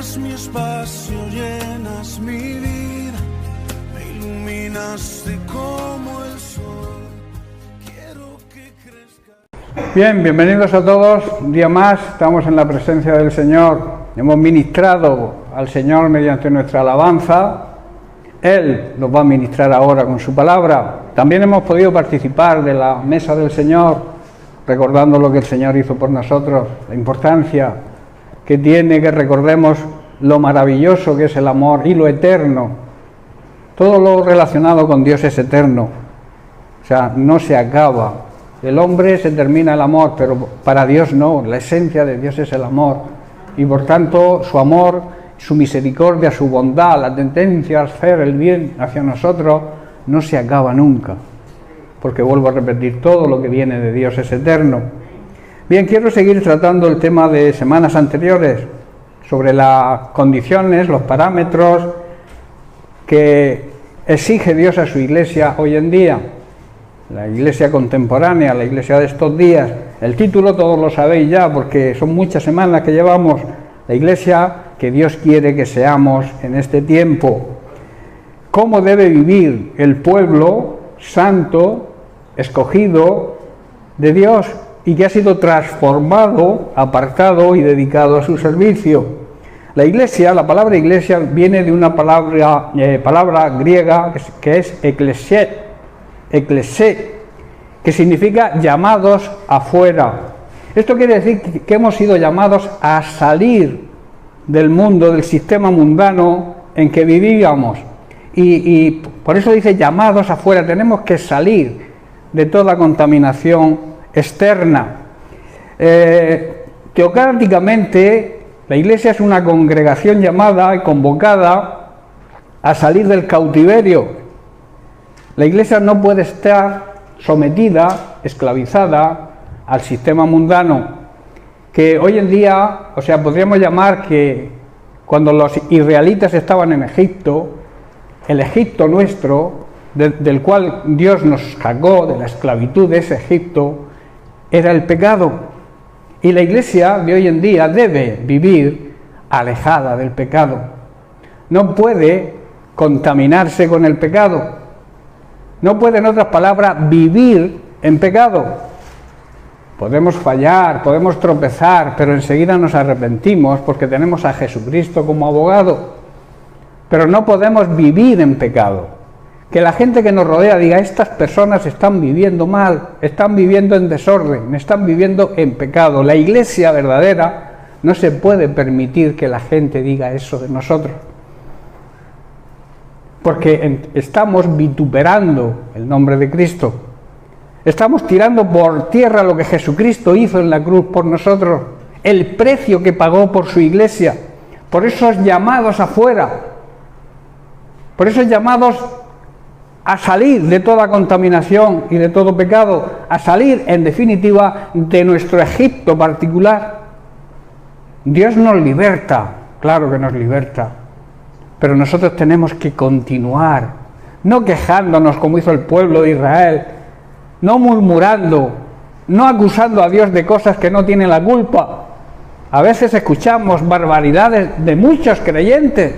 Llenas mi espacio, llenas mi vida, me iluminaste como el sol. Quiero que crezca. Bien, bienvenidos a todos. Un día más estamos en la presencia del Señor. Hemos ministrado al Señor mediante nuestra alabanza. Él nos va a ministrar ahora con su palabra. También hemos podido participar de la mesa del Señor, recordando lo que el Señor hizo por nosotros, la importancia que tiene que recordemos lo maravilloso que es el amor y lo eterno. Todo lo relacionado con Dios es eterno, o sea, no se acaba. El hombre se termina el amor, pero para Dios no, la esencia de Dios es el amor. Y por tanto, su amor, su misericordia, su bondad, la tendencia a hacer el bien hacia nosotros, no se acaba nunca. Porque vuelvo a repetir, todo lo que viene de Dios es eterno. Bien, quiero seguir tratando el tema de semanas anteriores, sobre las condiciones, los parámetros que exige Dios a su iglesia hoy en día. La iglesia contemporánea, la iglesia de estos días. El título todos lo sabéis ya, porque son muchas semanas que llevamos. La iglesia que Dios quiere que seamos en este tiempo. ¿Cómo debe vivir el pueblo santo, escogido de Dios, y que ha sido transformado, apartado y dedicado a su servicio? La iglesia, la palabra iglesia viene de una palabra griega que es eklesé, que significa llamados afuera. Esto quiere decir que hemos sido llamados a salir del mundo, del sistema mundano en que vivíamos. Y por eso dice llamados afuera, tenemos que salir de toda contaminación externa. Teocráticamente, la iglesia es una congregación llamada y convocada a salir del cautiverio. La iglesia no puede estar sometida, esclavizada al sistema mundano, que hoy en día, o sea, podríamos llamar que cuando los israelitas estaban en Egipto, el Egipto nuestro, del cual Dios nos sacó de la esclavitud de ese Egipto, era el pecado. Y la iglesia de hoy en día debe vivir alejada del pecado. No puede contaminarse con el pecado. No puede, en otras palabras, vivir en pecado. Podemos fallar, podemos tropezar, pero enseguida nos arrepentimos porque tenemos a Jesucristo como abogado. Pero no podemos vivir en pecado. Que la gente que nos rodea diga, estas personas están viviendo mal, están viviendo en desorden, están viviendo en pecado. La iglesia verdadera no se puede permitir que la gente diga eso de nosotros. Porque estamos vituperando el nombre de Cristo. Estamos tirando por tierra lo que Jesucristo hizo en la cruz por nosotros, el precio que pagó por su iglesia, por esos llamados afuera, por esos llamados a salir de toda contaminación y de todo pecado, a salir, en definitiva, de nuestro Egipto particular. Dios nos liberta, claro que nos liberta, pero nosotros tenemos que continuar, no quejándonos como hizo el pueblo de Israel, no murmurando, no acusando a Dios de cosas que no tiene la culpa. A veces escuchamos barbaridades de muchos creyentes.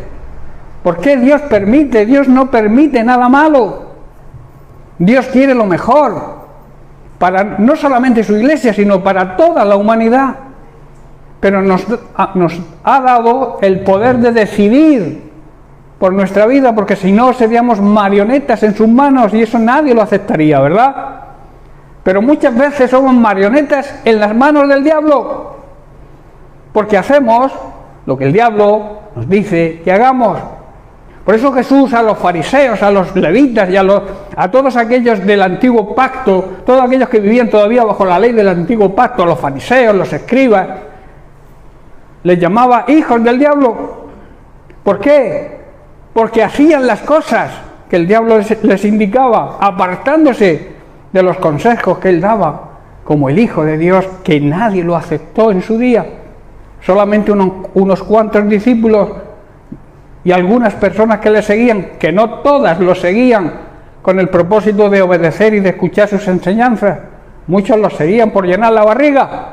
¿Por qué Dios permite? Dios no permite nada malo. Dios quiere lo mejor para no solamente su iglesia, sino para toda la humanidad. Pero nos ha dado el poder de decidir por nuestra vida, porque si no seríamos marionetas en sus manos y eso nadie lo aceptaría, ¿verdad? Pero muchas veces somos marionetas en las manos del diablo, porque hacemos lo que el diablo nos dice que hagamos. Por eso Jesús a los fariseos, a los levitas y a todos aquellos del antiguo pacto, todos aquellos que vivían todavía bajo la ley del antiguo pacto, a los fariseos, los escribas, les llamaba hijos del diablo. ¿Por qué? Porque hacían las cosas que el diablo les indicaba, apartándose de los consejos que él daba, como el Hijo de Dios, que nadie lo aceptó en su día. Solamente unos cuantos discípulos y algunas personas que le seguían, que no todas lo seguían con el propósito de obedecer y de escuchar sus enseñanzas. Muchos lo seguían por llenar la barriga.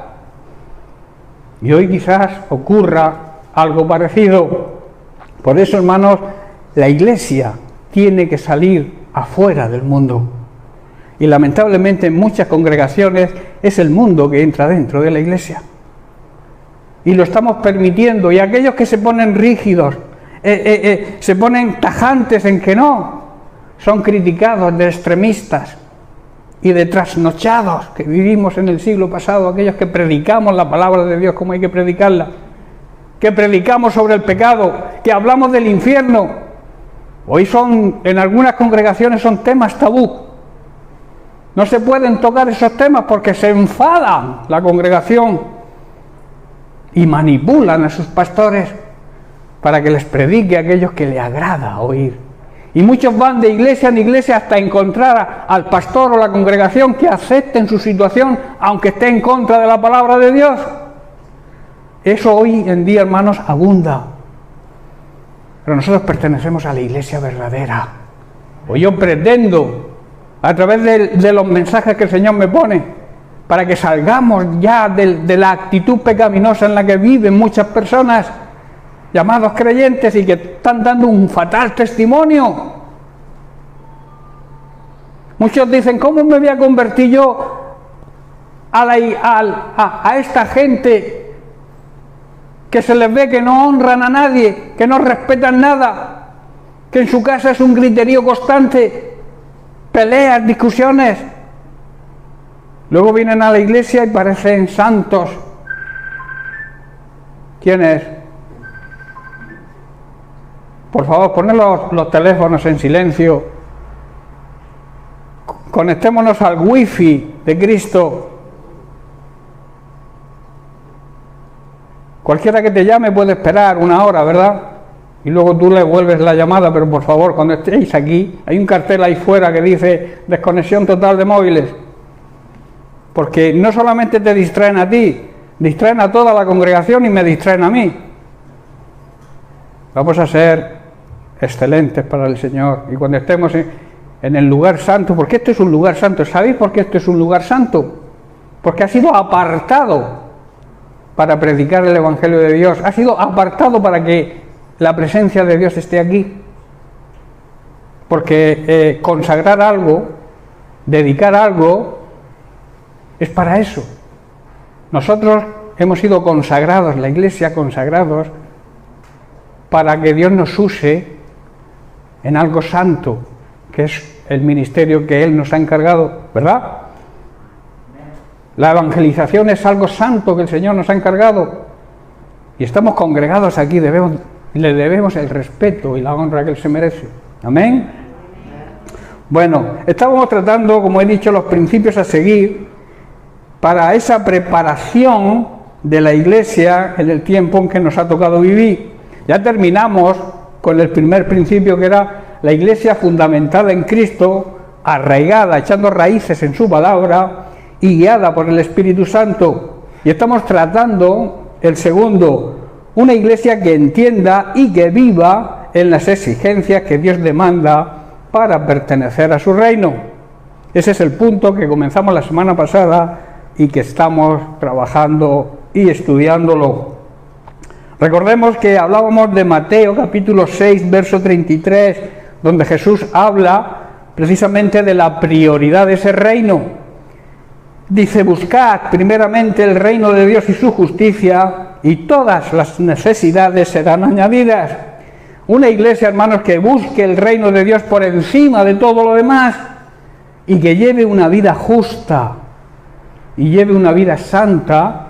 Y hoy quizás ocurra algo parecido. Por eso, hermanos, la Iglesia tiene que salir afuera del mundo. Y lamentablemente en muchas congregaciones es el mundo que entra dentro de la Iglesia. Y lo estamos permitiendo. Y aquellos que se ponen rígidos, se ponen tajantes en que no, son criticados de extremistas y de trasnochados que vivimos en el siglo pasado, aquellos que predicamos la palabra de Dios como hay que predicarla, que predicamos sobre el pecado, que hablamos del infierno. Hoy en algunas congregaciones son temas tabú. No se pueden tocar esos temas porque se enfadan la congregación y manipulan a sus pastores para que les predique a aquellos que le agrada oír. Y muchos van de iglesia en iglesia hasta encontrar al pastor o la congregación que acepten su situación, aunque esté en contra de la palabra de Dios. Eso hoy en día, hermanos, abunda. Pero nosotros pertenecemos a la iglesia verdadera. O yo pretendo, a través de los mensajes que el Señor me pone, para que salgamos ya de la actitud pecaminosa en la que viven muchas personas, llamados creyentes, y que están dando un fatal testimonio. Muchos dicen, ¿cómo me voy a convertir yo a esta gente que se les ve que no honran a nadie, que no respetan nada, que en su casa es un griterío constante, peleas, discusiones? Luego vienen a la iglesia y parecen santos. ¿Quién es? Por favor, poned los teléfonos en silencio. Conectémonos al wifi de Cristo. Cualquiera que te llame puede esperar una hora, ¿verdad? Y luego tú le vuelves la llamada, pero por favor, cuando estéis aquí, hay un cartel ahí fuera que dice desconexión total de móviles. Porque no solamente te distraen a ti, distraen a toda la congregación y me distraen a mí. Vamos a ser excelentes para el Señor. Y cuando estemos en el lugar santo, porque esto es un lugar santo, ¿sabéis por qué esto es un lugar santo? Porque ha sido apartado para predicar el Evangelio de Dios, ha sido apartado para que la presencia de Dios esté aquí. Porque consagrar algo, dedicar algo, es para eso. Nosotros hemos sido consagrados, la Iglesia consagrados, para que Dios nos use en algo santo, que es el ministerio que Él nos ha encargado, ¿verdad? La evangelización es algo santo que el Señor nos ha encargado. Y estamos congregados aquí, le debemos el respeto y la honra que Él se merece. Amén. Bueno, estábamos tratando, como he dicho, los principios a seguir para esa preparación de la Iglesia en el tiempo en que nos ha tocado vivir. Ya terminamos con el primer principio, que era la Iglesia fundamentada en Cristo, arraigada, echando raíces en su palabra y guiada por el Espíritu Santo. Y estamos tratando el segundo, una Iglesia que entienda y que viva en las exigencias que Dios demanda para pertenecer a su reino. Ese es el punto que comenzamos la semana pasada y que estamos trabajando y estudiándolo. Recordemos que hablábamos de Mateo capítulo 6, verso 33, donde Jesús habla precisamente de la prioridad de ese reino. Dice, buscad primeramente el reino de Dios y su justicia, y todas las necesidades serán añadidas. Una iglesia, hermanos, que busque el reino de Dios por encima de todo lo demás, y que lleve una vida justa, y lleve una vida santa,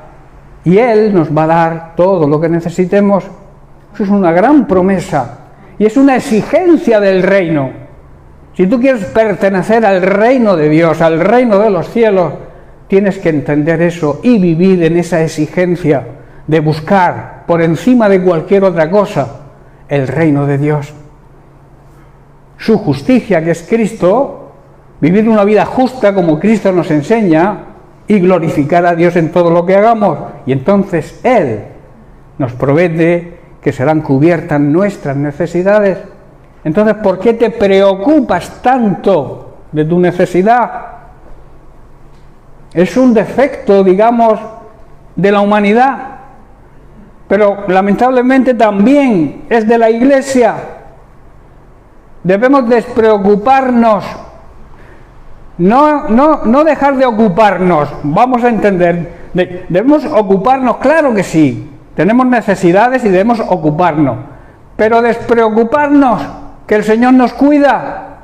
y Él nos va a dar todo lo que necesitemos. Eso es una gran promesa, y es una exigencia del reino. Si tú quieres pertenecer al reino de Dios, al reino de los cielos, tienes que entender eso y vivir en esa exigencia de buscar por encima de cualquier otra cosa el reino de Dios. Su justicia, que es Cristo, vivir una vida justa como Cristo nos enseña y glorificar a Dios en todo lo que hagamos. Y entonces Él nos promete que serán cubiertas nuestras necesidades. Entonces, ¿por qué te preocupas tanto de tu necesidad? Es un defecto, digamos, de la humanidad. pero lamentablemente también es de la Iglesia. Debemos despreocuparnos, no dejar de ocuparnos, vamos a entender, debemos ocuparnos, claro que sí, tenemos necesidades y debemos ocuparnos, pero despreocuparnos, que el Señor nos cuida,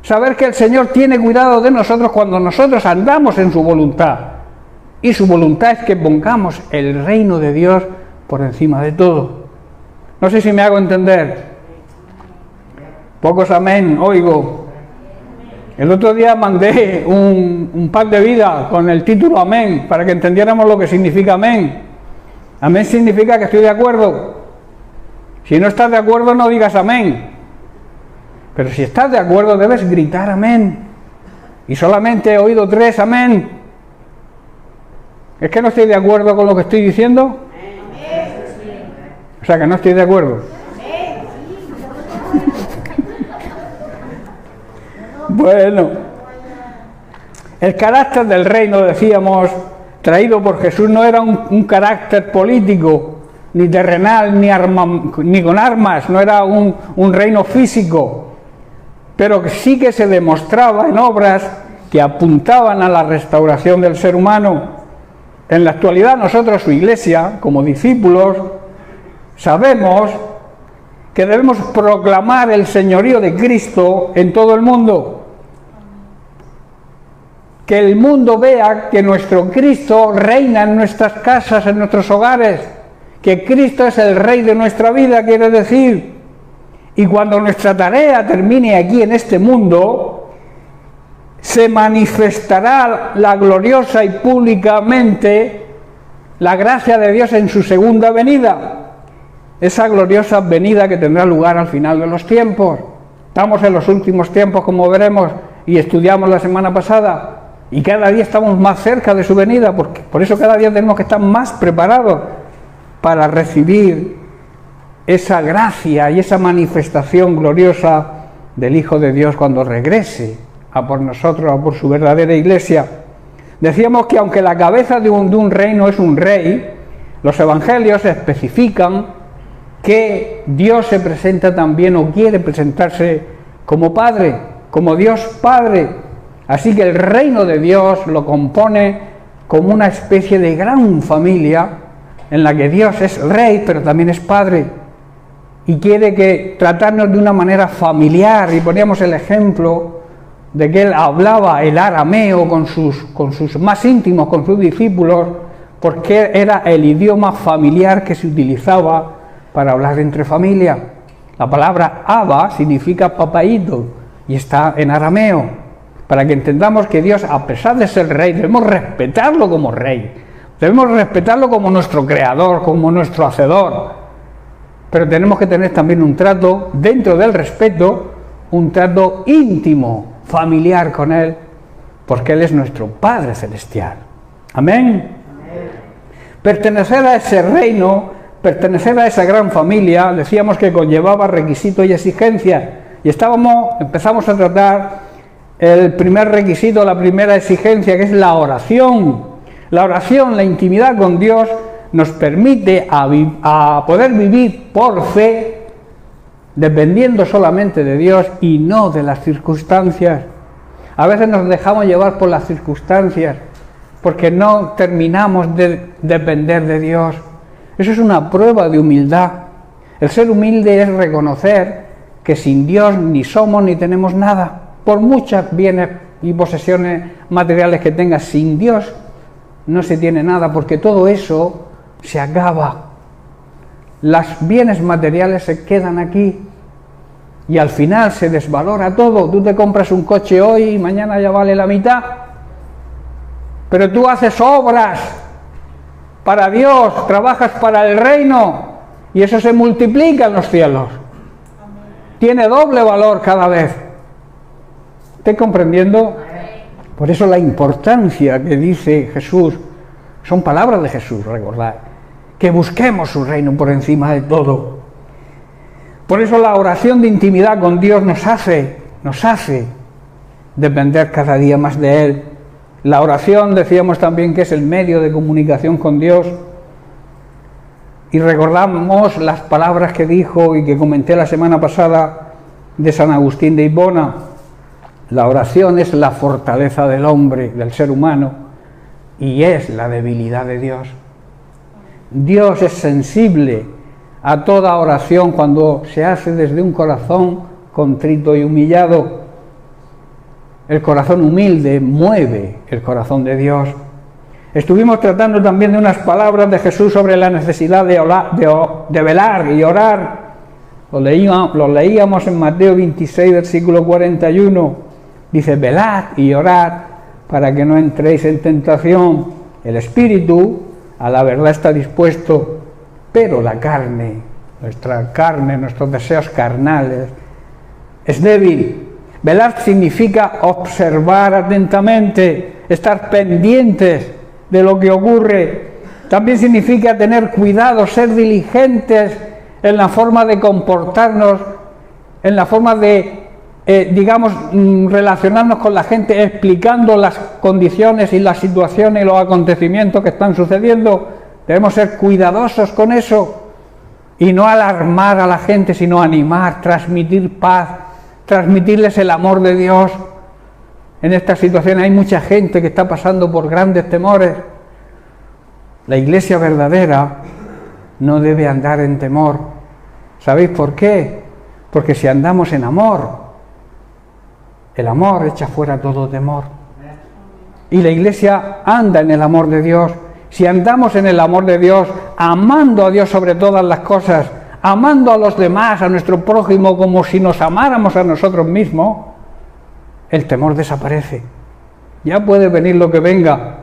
saber que el Señor tiene cuidado de nosotros cuando nosotros andamos en su voluntad, y su voluntad es que pongamos el reino de Dios por encima de todo. No sé si me hago entender. Pocos amén oigo. El otro día mandé un pack de vida con el título amén, para que entendiéramos lo que significa amén. Amén significa que estoy de acuerdo. Si no estás de acuerdo, no digas amén. Pero si estás de acuerdo, debes gritar amén. Y solamente he oído 3 amén. ¿Es que no estoy de acuerdo con lo que estoy diciendo? O sea, que no estoy de acuerdo. Bueno, el carácter del reino, decíamos, traído por Jesús, no era un carácter político, ni terrenal, ni con armas, no era un reino físico, pero que sí que se demostraba en obras que apuntaban a la restauración del ser humano. En la actualidad nosotros, su Iglesia, como discípulos, sabemos que debemos proclamar el señorío de Cristo en todo el mundo. Que el mundo vea que nuestro Cristo reina en nuestras casas, en nuestros hogares, que Cristo es el Rey de nuestra vida, quiere decir. Y cuando nuestra tarea termine aquí en este mundo, se manifestará la gloriosa y públicamente la gracia de Dios en su segunda venida. Esa gloriosa venida que tendrá lugar al final de los tiempos. Estamos en los últimos tiempos, como veremos, y estudiamos la semana pasada, y cada día estamos más cerca de su venida, porque por eso cada día tenemos que estar más preparados para recibir esa gracia y esa manifestación gloriosa del Hijo de Dios cuando regrese a por nosotros, a por su verdadera Iglesia. Decíamos que aunque la cabeza de un reino es un rey, los evangelios especifican que Dios se presenta también, o quiere presentarse, como Padre, como Dios Padre. Así que el reino de Dios lo compone como una especie de gran familia en la que Dios es Rey, pero también es Padre, y quiere que tratarnos de una manera familiar. Y poníamos el ejemplo de que él hablaba el arameo con sus más íntimos, con sus discípulos, porque era el idioma familiar que se utilizaba para hablar entre familia. La palabra Abba significa papaíto y está en arameo, para que entendamos que Dios, a pesar de ser Rey, debemos respetarlo como Rey, debemos respetarlo como nuestro Creador, como nuestro Hacedor, pero tenemos que tener también un trato, dentro del respeto, un trato íntimo, familiar con Él, porque Él es nuestro Padre Celestial. Amén. Pertenecer a ese reino, pertenecer a esa gran familia, decíamos que conllevaba requisitos y exigencias, y empezamos a tratar el primer requisito, la primera exigencia, que es la oración. La oración, la intimidad con Dios, nos permite a poder vivir por fe, dependiendo solamente de Dios y no de las circunstancias. A veces nos dejamos llevar por las circunstancias, porque no terminamos de depender de Dios. Eso es una prueba de humildad. El ser humilde es reconocer que sin Dios ni somos ni tenemos nada. Por muchos bienes y posesiones materiales que tengas, sin Dios no se tiene nada, porque todo eso se acaba. Los bienes materiales se quedan aquí y al final se desvalora todo. Tú te compras un coche hoy y mañana ya vale la mitad, pero tú haces obras para Dios, trabajas para el reino y eso se multiplica en los cielos. Tiene doble valor cada vez. ¿Estás comprendiendo? Por eso la importancia que dice Jesús, son palabras de Jesús, recordad, que busquemos su reino por encima de todo. Por eso la oración de intimidad con Dios nos hace depender cada día más de Él. La oración, decíamos también, que es el medio de comunicación con Dios. y recordamos las palabras que dijo y que comenté la semana pasada de San Agustín de Hipona. La oración es la fortaleza del hombre, del ser humano, y es la debilidad de Dios. Dios es sensible a toda oración cuando se hace desde un corazón contrito y humillado. El corazón humilde mueve el corazón de Dios. Estuvimos tratando también de unas palabras de Jesús sobre la necesidad de velar y orar. Lo leíamos en Mateo 26, versículo 41. Dice, velad y orad para que no entréis en tentación. El espíritu a la verdad está dispuesto, pero la carne, nuestros deseos carnales, es débil. Velar significa observar atentamente, estar pendientes de lo que ocurre. También significa tener cuidado, ser diligentes en la forma de comportarnos, en la forma de, relacionarnos con la gente, explicando las condiciones y las situaciones y los acontecimientos que están sucediendo. Debemos ser cuidadosos con eso y no alarmar a la gente, sino animar, transmitir paz, transmitirles el amor de Dios. En esta situación hay mucha gente que está pasando por grandes temores. La iglesia verdadera no debe andar en temor. ¿Sabéis por qué? Porque si andamos en amor, el amor echa fuera todo temor. Y la iglesia anda en el amor de Dios. Si andamos en el amor de Dios, amando a Dios sobre todas las cosas, amando a los demás, a nuestro prójimo, como si nos amáramos a nosotros mismos, el temor desaparece. Ya puede venir lo que venga.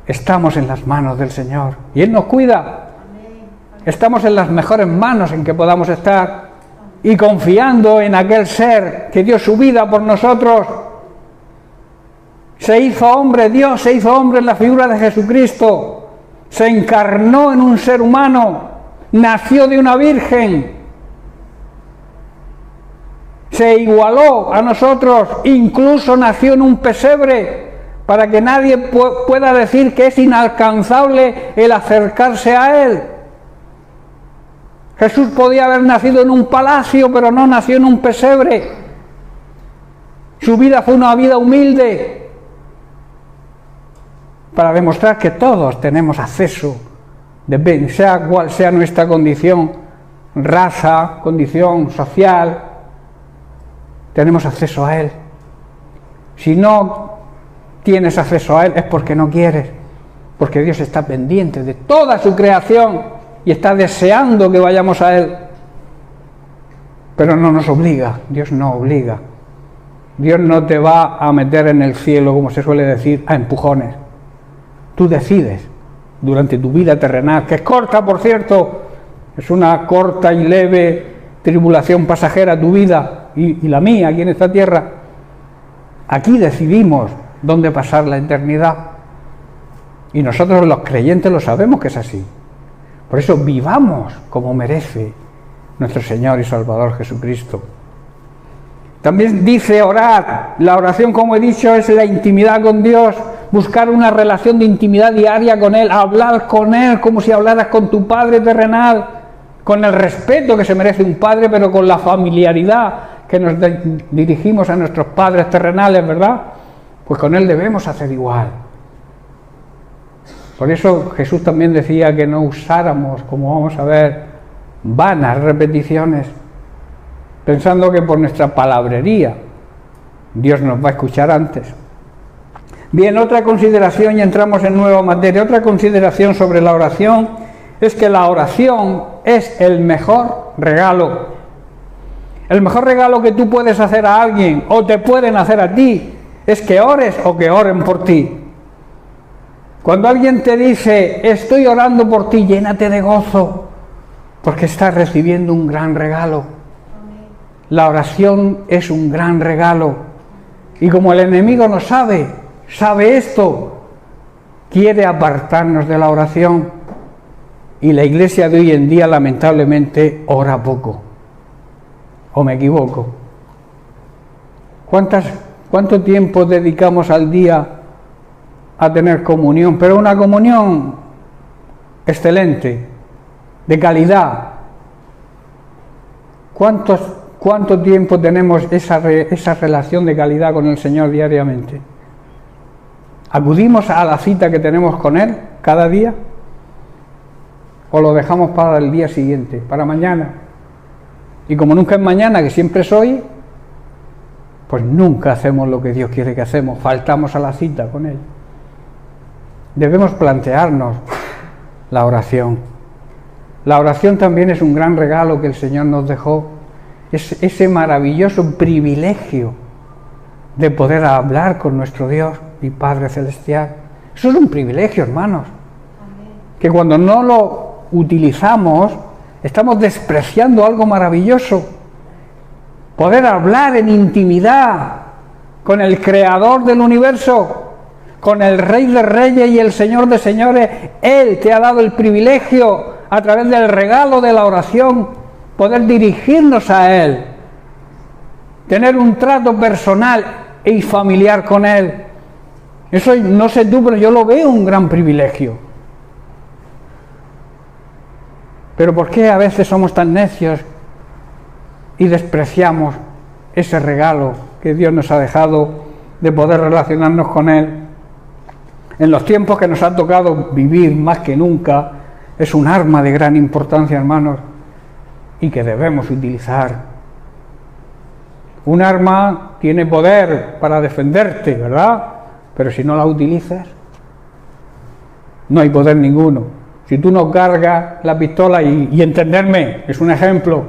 Estamos en las manos del Señor y Él nos cuida. Estamos en las mejores manos en que podamos estar y confiando en aquel ser que dio su vida por nosotros. Se hizo hombre, Dios se hizo hombre en la figura de Jesucristo. Se encarnó en un ser humano, nació de una virgen. Se igualó a nosotros, incluso nació en un pesebre, para que nadie pueda decir que es inalcanzable el acercarse a Él. Jesús podía haber nacido en un palacio, pero no nació en un pesebre. Su vida fue una vida humilde, para demostrar que todos tenemos acceso, sea cual sea nuestra condición, raza, condición social, tenemos acceso a Él. Si no tienes acceso a Él es porque no quieres, porque Dios está pendiente de toda su creación y está deseando que vayamos a Él, pero no nos obliga. Dios no obliga. Dios no te va a meter en el cielo, como se suele decir, a empujones. Tú decides durante tu vida terrenal, que es corta, por cierto, es una corta y leve tribulación pasajera tu vida y la mía aquí en esta tierra. Aquí decidimos dónde pasar la eternidad y nosotros los creyentes lo sabemos que es así. Por eso vivamos como merece nuestro Señor y Salvador Jesucristo. También dice orar. La oración, como he dicho, es la intimidad con Dios, buscar una relación de intimidad diaria con Él, hablar con Él como si hablaras con tu Padre terrenal, con el respeto que se merece un padre, pero con la familiaridad que nos dirigimos a nuestros padres terrenales, ¿verdad? Pues con Él debemos hacer igual. Por eso Jesús también decía que no usáramos, como vamos a ver, vanas repeticiones, pensando que por nuestra palabrería Dios nos va a escuchar antes. Bien, otra consideración, y entramos en nueva materia, otra consideración sobre la oración es que la oración es el mejor regalo. El mejor regalo que tú puedes hacer a alguien o te pueden hacer a ti es que ores o que oren por ti. Cuando alguien te dice estoy orando por ti, llénate de gozo porque estás recibiendo un gran regalo. La oración es un gran regalo y como el enemigo no sabe esto, quiere apartarnos de la oración y la iglesia de hoy en día lamentablemente ora poco. ¿O me equivoco? ¿Cuánto tiempo dedicamos al día a tener comunión? Pero una comunión excelente, de calidad. ¿Cuánto tiempo tenemos esa relación de calidad con el Señor diariamente? ¿Acudimos a la cita que tenemos con Él cada día? ¿O lo dejamos para el día siguiente, para mañana? Y como nunca es mañana, que siempre es hoy, pues nunca hacemos lo que Dios quiere que hacemos, faltamos a la cita con Él. Debemos plantearnos la oración. La oración también es un gran regalo que el Señor nos dejó, es ese maravilloso privilegio de poder hablar con nuestro Dios y Padre Celestial. Eso es un privilegio, hermanos, que cuando no lo utilizamos, estamos despreciando algo maravilloso. Poder hablar en intimidad con el Creador del universo, con el Rey de Reyes y el Señor de Señores. Él te ha dado el privilegio, a través del regalo de la oración, poder dirigirnos a Él, tener un trato personal y familiar con Él. Eso no sé tú, pero yo lo veo un gran privilegio. Pero ¿por qué a veces somos tan necios y despreciamos ese regalo que Dios nos ha dejado de poder relacionarnos con Él? En los tiempos que nos ha tocado vivir más que nunca, es un arma de gran importancia, hermanos, y que debemos utilizar. Un arma tiene poder para defenderte, ¿verdad? Pero si no la utilizas, no hay poder ninguno. Si tú no cargas la pistola, y entenderme, es un ejemplo,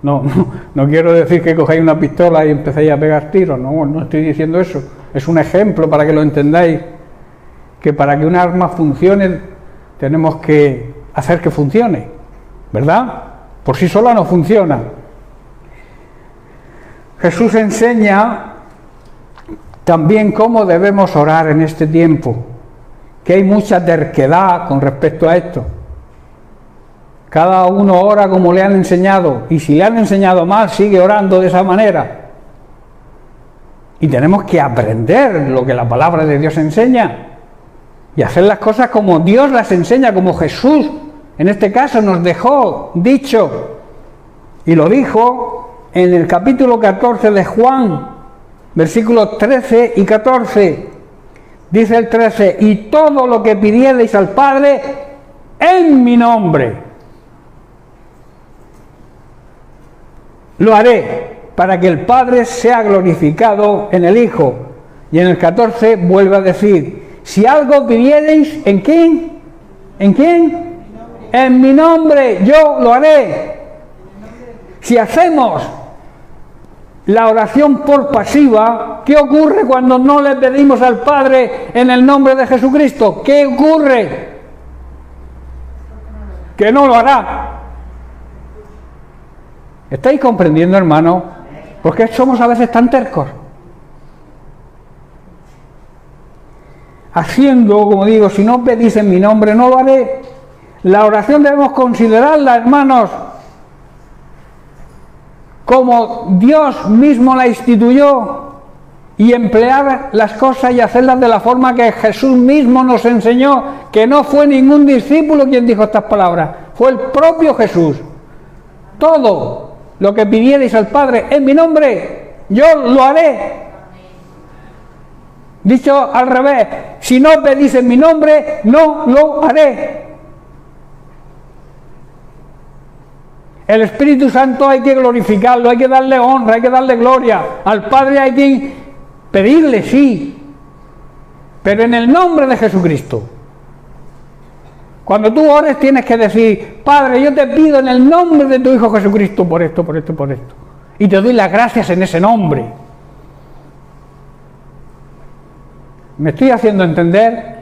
no quiero decir que cogáis una pistola y empecéis a pegar tiros, no estoy diciendo eso, es un ejemplo para que lo entendáis, que para que un arma funcione tenemos que hacer que funcione, ¿verdad? Por sí sola no funciona. Jesús enseña también cómo debemos orar en este tiempo, que hay mucha terquedad con respecto a esto. Cada uno ora como le han enseñado, y si le han enseñado mal, sigue orando de esa manera. Y tenemos que aprender lo que la palabra de Dios enseña y hacer las cosas como Dios las enseña, como Jesús en este caso nos dejó dicho, y lo dijo en el capítulo 14 de Juan, versículos 13 y 14. Dice el 13: y todo lo que pidiereis al Padre en mi nombre, lo haré, para que el Padre sea glorificado en el Hijo. Y en el 14 vuelve a decir: si algo pidiereis, ¿en quién? ¿En quién? En mi nombre, yo lo haré. Si hacemos la oración por pasiva, ¿qué ocurre cuando no le pedimos al Padre en el nombre de Jesucristo? ¿Qué ocurre? Que no lo hará. ¿Estáis comprendiendo, hermano? ¿Por qué somos a veces tan tercos? Haciendo, como digo, si no pedís en mi nombre, no lo haré. La oración debemos considerarla, hermanos, como Dios mismo la instituyó, y emplear las cosas y hacerlas de la forma que Jesús mismo nos enseñó, que no fue ningún discípulo quien dijo estas palabras, fue el propio Jesús. Todo lo que pidierais al Padre en mi nombre, yo lo haré. Dicho al revés, si no pedís en mi nombre, no lo haré. El Espíritu Santo hay que glorificarlo, hay que darle honra, hay que darle gloria. Al Padre hay que pedirle, sí, pero en el nombre de Jesucristo. Cuando tú ores tienes que decir: Padre, yo te pido en el nombre de tu Hijo Jesucristo por esto, por esto, por esto. Y te doy las gracias en ese nombre. ¿Me estoy haciendo entender?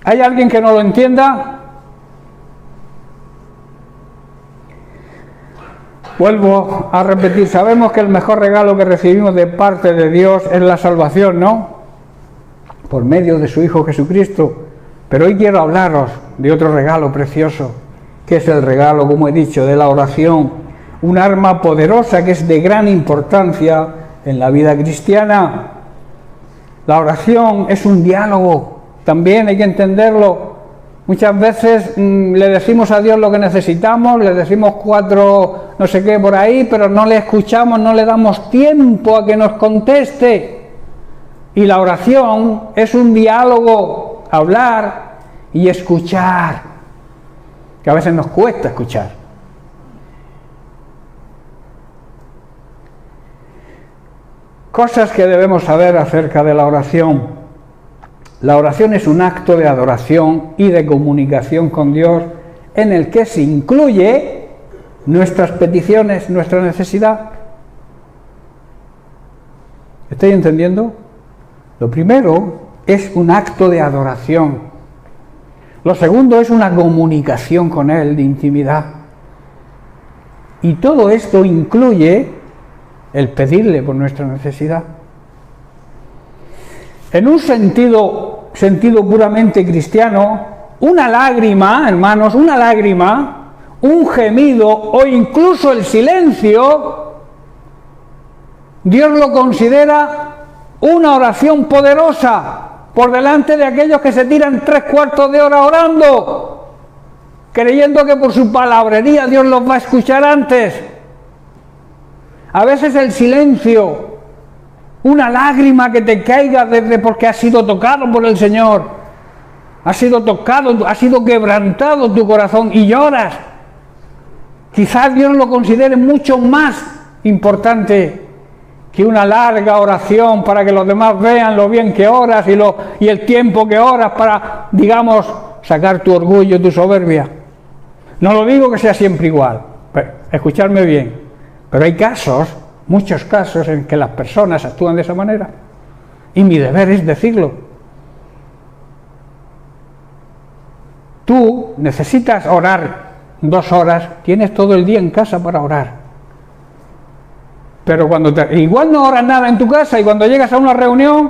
¿Hay alguien que no lo entienda? Vuelvo a repetir, sabemos que el mejor regalo que recibimos de parte de Dios es la salvación, ¿no? Por medio de su Hijo Jesucristo. Pero hoy quiero hablaros de otro regalo precioso, que es el regalo, como he dicho, de la oración. Un arma poderosa que es de gran importancia en la vida cristiana. La oración es un diálogo, también hay que entenderlo. Muchas veces le decimos a Dios lo que necesitamos, le decimos 4 no sé qué por ahí, pero no le escuchamos, no le damos tiempo a que nos conteste. Y la oración es un diálogo, hablar y escuchar, que a veces nos cuesta escuchar. Cosas que debemos saber acerca de la oración. La oración es un acto de adoración y de comunicación con Dios en el que se incluye nuestras peticiones, nuestra necesidad. ¿Estoy entendiendo? Lo primero es un acto de adoración. Lo segundo es una comunicación con Él de intimidad. Y todo esto incluye el pedirle por nuestra necesidad. En un sentido puramente cristiano, una lágrima, hermanos, una lágrima, un gemido o incluso el silencio, Dios lo considera una oración poderosa por delante de aquellos que se tiran 3/4 de hora orando, creyendo que por su palabrería Dios los va a escuchar antes. A veces el silencio, una lágrima que te caiga desde porque has sido tocado por el Señor, has sido tocado, has sido quebrantado tu corazón y lloras. Quizás Dios lo considere mucho más importante que una larga oración para que los demás vean lo bien que oras y el tiempo que oras para, digamos, sacar tu orgullo, tu soberbia. No lo digo que sea siempre igual, pero escuchadme bien, pero hay casos, muchos casos en que las personas actúan de esa manera y mi deber es decirlo. Tú necesitas orar 2 horas, tienes todo el día en casa para orar, pero igual no oras nada en tu casa y cuando llegas a una reunión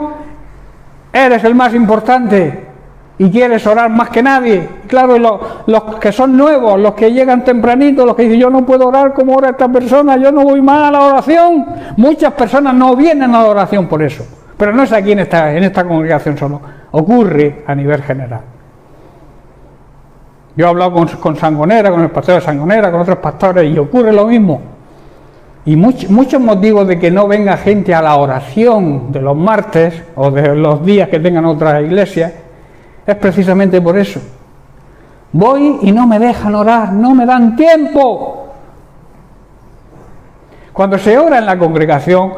eres el más importante y quieres orar más que nadie. Claro, los que son nuevos, los que llegan tempranito, los que dicen yo no puedo orar como ora esta persona, yo no voy más a la oración. Muchas personas no vienen a la oración por eso, pero no es aquí en esta congregación solo, ocurre a nivel general. Yo he hablado con Sangonera, con el pastor de Sangonera, con otros pastores y ocurre lo mismo. Y muchos motivos de que no venga gente a la oración de los martes o de los días que tengan otras iglesias es precisamente por eso. Voy y no me dejan orar, no me dan tiempo. Cuando se ora en la congregación,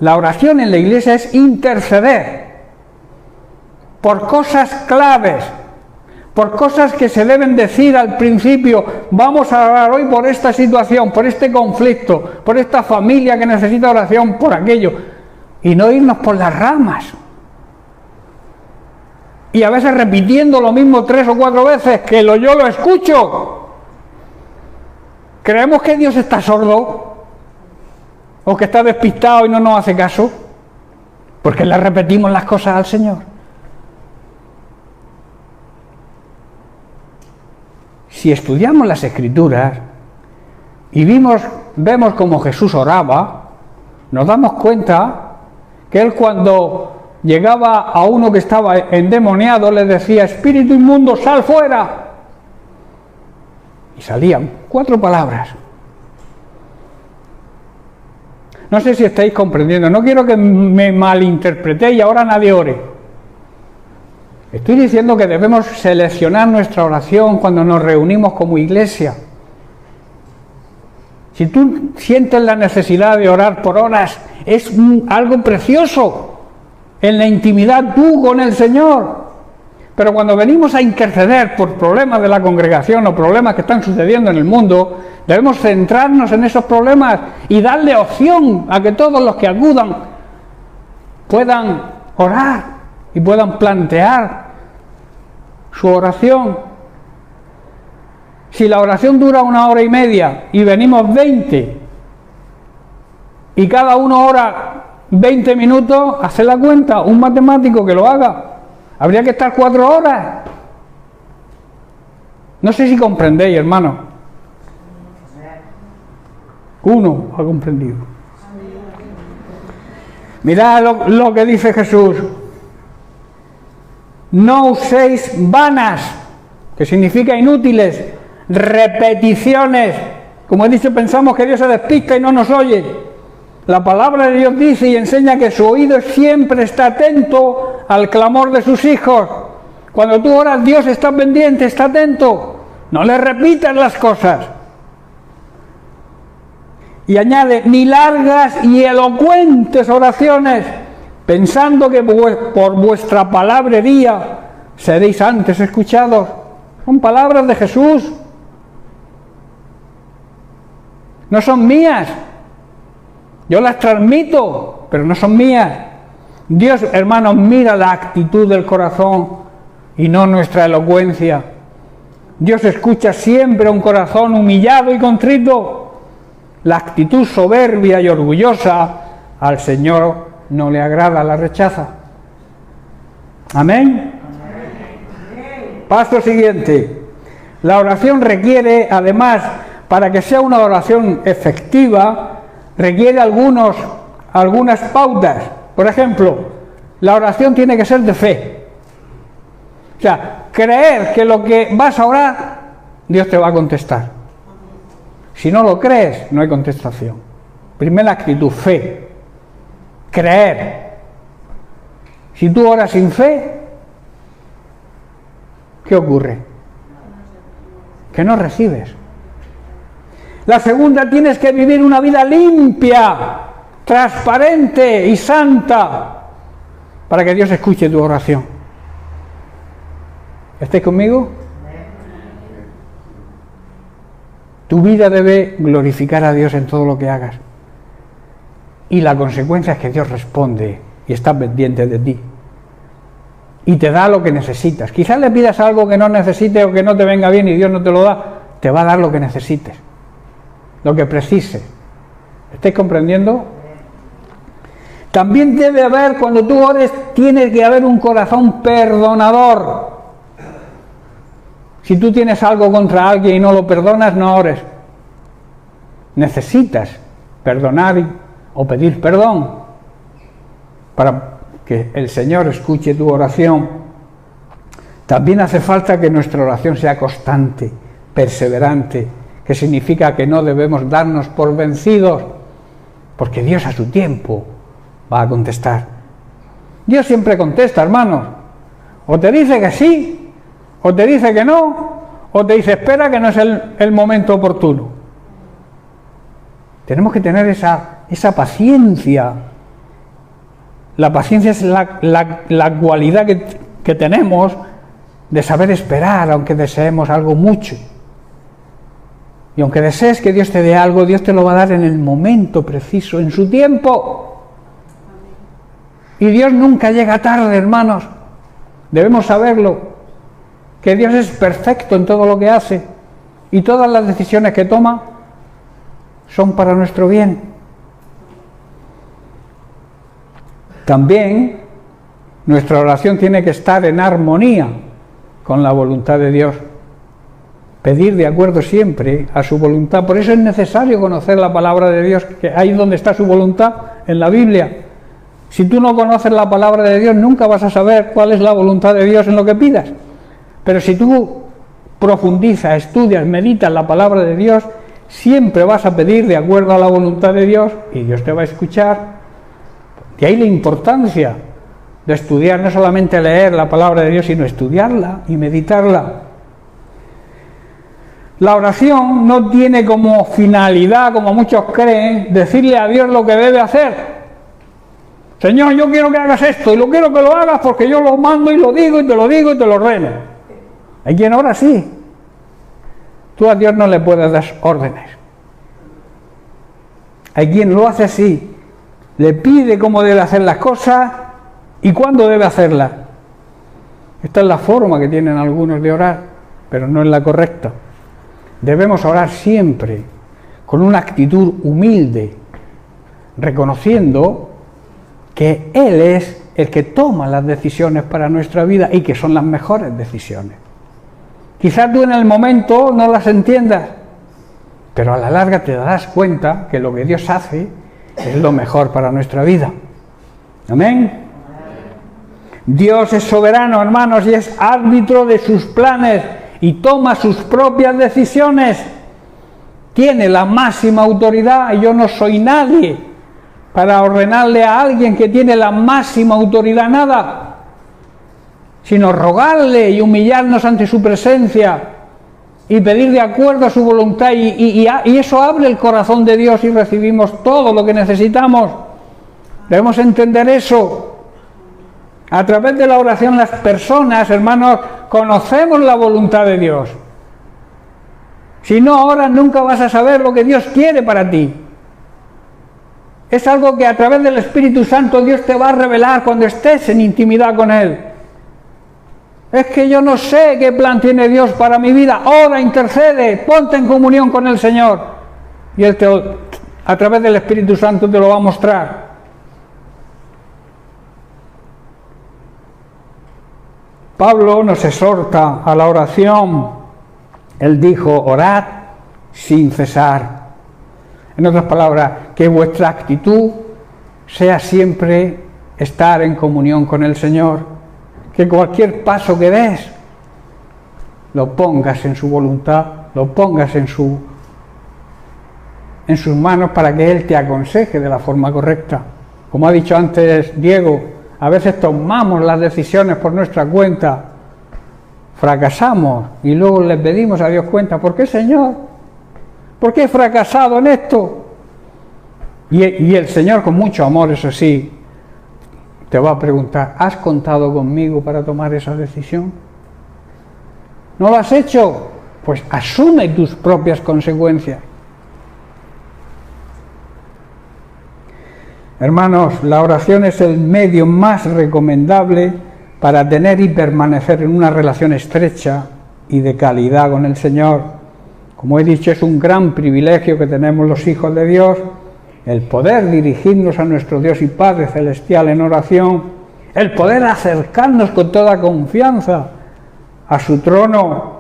la oración en la iglesia es interceder por cosas claves, por cosas que se deben decir al principio. Vamos a orar hoy por esta situación, por este conflicto, por esta familia que necesita oración, por aquello, y no irnos por las ramas. Y a veces repitiendo lo mismo 3 o 4 veces, que yo lo escucho. ¿Creemos que Dios está sordo? ¿O que está despistado y no nos hace caso? Porque le repetimos las cosas al Señor. Si estudiamos las Escrituras y vemos cómo Jesús oraba, nos damos cuenta que Él cuando llegaba a uno que estaba endemoniado le decía: espíritu inmundo, sal fuera. Y salían 4 palabras. No sé si estáis comprendiendo, no quiero que me malinterpretéis y ahora nadie ore. Estoy diciendo que debemos seleccionar nuestra oración cuando nos reunimos como iglesia. Si tú sientes la necesidad de orar por horas, es algo precioso en la intimidad tú con el Señor. Pero cuando venimos a interceder por problemas de la congregación o problemas que están sucediendo en el mundo, debemos centrarnos en esos problemas y darle opción a que todos los que acudan puedan orar y puedan plantear su oración. Si la oración dura 1 hora y media y venimos 20 y cada uno ora 20 minutos, haced la cuenta, un matemático que lo haga, habría que estar 4 horas. No sé si comprendéis, hermano. Uno ha comprendido. Mirad lo que dice Jesús: no uséis vanas que significa inútiles, repeticiones. Como he dicho, pensamos que Dios se despista y no nos oye. La palabra de Dios dice y enseña que su oído siempre está atento al clamor de sus hijos. Cuando tú oras, Dios está pendiente, está atento. No le repitas las cosas. Y añade, ni largas y elocuentes oraciones, pensando que por vuestra palabrería seréis antes escuchados. Son palabras de Jesús. No son mías. Yo las transmito, pero no son mías. Dios, hermanos, mira la actitud del corazón y no nuestra elocuencia. Dios escucha siempre un corazón humillado y contrito. La actitud soberbia y orgullosa al Señor no le agrada, la rechaza. Amén. Paso siguiente. La oración requiere, además, para que sea una oración efectiva, requiere algunas pautas. Por ejemplo, la oración tiene que ser de fe. O sea, creer que lo que vas a orar, Dios te va a contestar. Si no lo crees, no hay contestación. Primera actitud, fe. Creer. Si tú oras sin fe, ¿qué ocurre? Que no recibes. La segunda, tienes que vivir una vida limpia, transparente y santa, para que Dios escuche tu oración. ¿Estáis conmigo? Tu vida debe glorificar a Dios en todo lo que hagas. Y la consecuencia es que Dios responde y está pendiente de ti. Y te da lo que necesitas. Quizás le pidas algo que no necesites o que no te venga bien y Dios no te lo da. Te va a dar lo que necesites, lo que precises. ¿Estáis comprendiendo? También debe haber, cuando tú ores, tiene que haber un corazón perdonador. Si tú tienes algo contra alguien y no lo perdonas, no ores. Necesitas perdonar o pedir perdón para que el Señor escuche tu oración. También hace falta que nuestra oración sea constante, perseverante, que significa que no debemos darnos por vencidos, porque Dios a su tiempo va a contestar. Dios siempre contesta, hermanos. O te dice que sí, o te dice que no, o te dice espera que no es el momento oportuno. Tenemos que tener esa paciencia. La paciencia es la cualidad que tenemos de saber esperar, aunque deseemos algo mucho. Y aunque desees que Dios te dé algo, Dios te lo va a dar en el momento preciso, en su tiempo. Y Dios nunca llega tarde, hermanos. Debemos saberlo. Que Dios es perfecto en todo lo que hace y todas las decisiones que toma son para nuestro bien. También nuestra oración tiene que estar en armonía con la voluntad de Dios. Pedir de acuerdo siempre a su voluntad. Por eso es necesario conocer la palabra de Dios, que ahí es donde está su voluntad, en la Biblia. Si tú no conoces la palabra de Dios, nunca vas a saber cuál es la voluntad de Dios en lo que pidas. Pero si tú profundizas, estudias, meditas la palabra de Dios, siempre vas a pedir de acuerdo a la voluntad de Dios y Dios te va a escuchar. De ahí la importancia de estudiar, no solamente leer la palabra de Dios, sino estudiarla y meditarla. La oración no tiene como finalidad, como muchos creen, decirle a Dios lo que debe hacer. Señor, yo quiero que hagas esto y lo quiero que lo hagas porque yo lo mando y lo digo y te lo digo y te lo ordeno. Hay quien ora así. Tú a Dios no le puedes dar órdenes. Hay quien lo hace así. Le pide cómo debe hacer las cosas y cuándo debe hacerlas. Esta es la forma que tienen algunos de orar, pero no es la correcta. Debemos orar siempre con una actitud humilde, reconociendo que Él es el que toma las decisiones para nuestra vida y que son las mejores decisiones. Quizás tú en el momento no las entiendas, pero a la larga te darás cuenta que lo que Dios hace es lo mejor para nuestra vida. Amén. Dios es soberano, hermanos, y es árbitro de sus planes y toma sus propias decisiones. Tiene la máxima autoridad y yo no soy nadie para ordenarle a alguien que tiene la máxima autoridad nada, sino rogarle y humillarnos ante su presencia y pedir de acuerdo a su voluntad y eso abre el corazón de Dios y recibimos todo lo que necesitamos. Debemos entender eso. A través de la oración las personas, hermanos, conocemos la voluntad de Dios. Si no, ahora nunca vas a saber lo que Dios quiere para ti. Es algo que a través del Espíritu Santo Dios te va a revelar cuando estés en intimidad con Él. Es que yo no sé qué plan tiene Dios para mi vida. Ora, intercede, ponte en comunión con el Señor. Y Él a través del Espíritu Santo te lo va a mostrar. Pablo nos exhorta a la oración. Él dijo, orad sin cesar. En otras palabras, que vuestra actitud sea siempre estar en comunión con el Señor. Que cualquier paso que des, lo pongas en su voluntad, lo pongas en sus manos para que Él te aconseje de la forma correcta. Como ha dicho antes Diego, a veces tomamos las decisiones por nuestra cuenta, fracasamos y luego le pedimos a Dios cuenta. ¿Por qué, Señor? ¿Por qué he fracasado en esto? Y el Señor, con mucho amor, eso sí, te va a preguntar, ¿has contado conmigo para tomar esa decisión? ¿No lo has hecho? Pues asume tus propias consecuencias. Hermanos, la oración es el medio más recomendable para tener y permanecer en una relación estrecha y de calidad con el Señor. Como he dicho, es un gran privilegio que tenemos los hijos de Dios, el poder dirigirnos a nuestro Dios y Padre Celestial en oración, el poder acercarnos con toda confianza a su trono,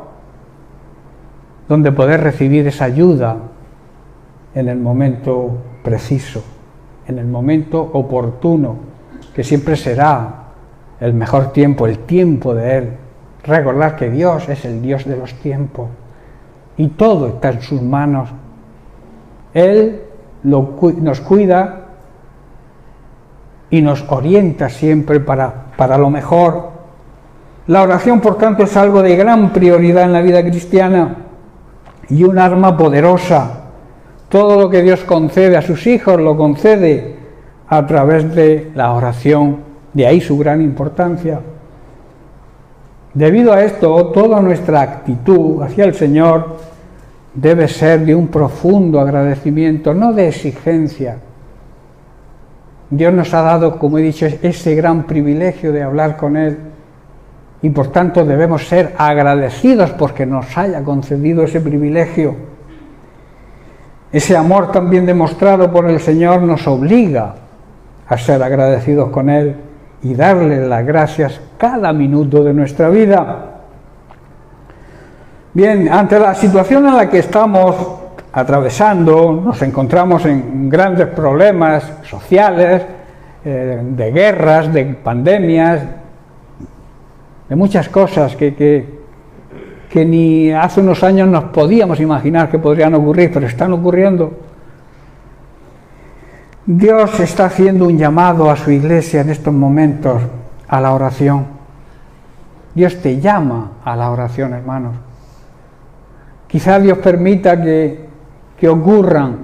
donde poder recibir esa ayuda en el momento preciso, en el momento oportuno, que siempre será el mejor tiempo, el tiempo de Él. Recordar que Dios es el Dios de los tiempos y todo está en sus manos. Él nos cuida y nos orienta siempre para lo mejor. La oración, por tanto, es algo de gran prioridad en la vida cristiana y un arma poderosa. Todo lo que Dios concede a sus hijos lo concede a través de la oración, de ahí su gran importancia. Debido a esto, toda nuestra actitud hacia el Señor debe ser de un profundo agradecimiento, no de exigencia. Dios nos ha dado, como he dicho, ese gran privilegio de hablar con Él y por tanto debemos ser agradecidos porque nos haya concedido ese privilegio. Ese amor también demostrado por el Señor nos obliga a ser agradecidos con Él y darle las gracias cada minuto de nuestra vida. Bien, ante la situación en la que estamos atravesando, nos encontramos en grandes problemas sociales, de guerras, de pandemias, de muchas cosas que ni hace unos años nos podíamos imaginar que podrían ocurrir, pero están ocurriendo. Dios está haciendo un llamado a su iglesia en estos momentos a la oración. Dios te llama a la oración, hermanos. Quizá Dios permita que ocurran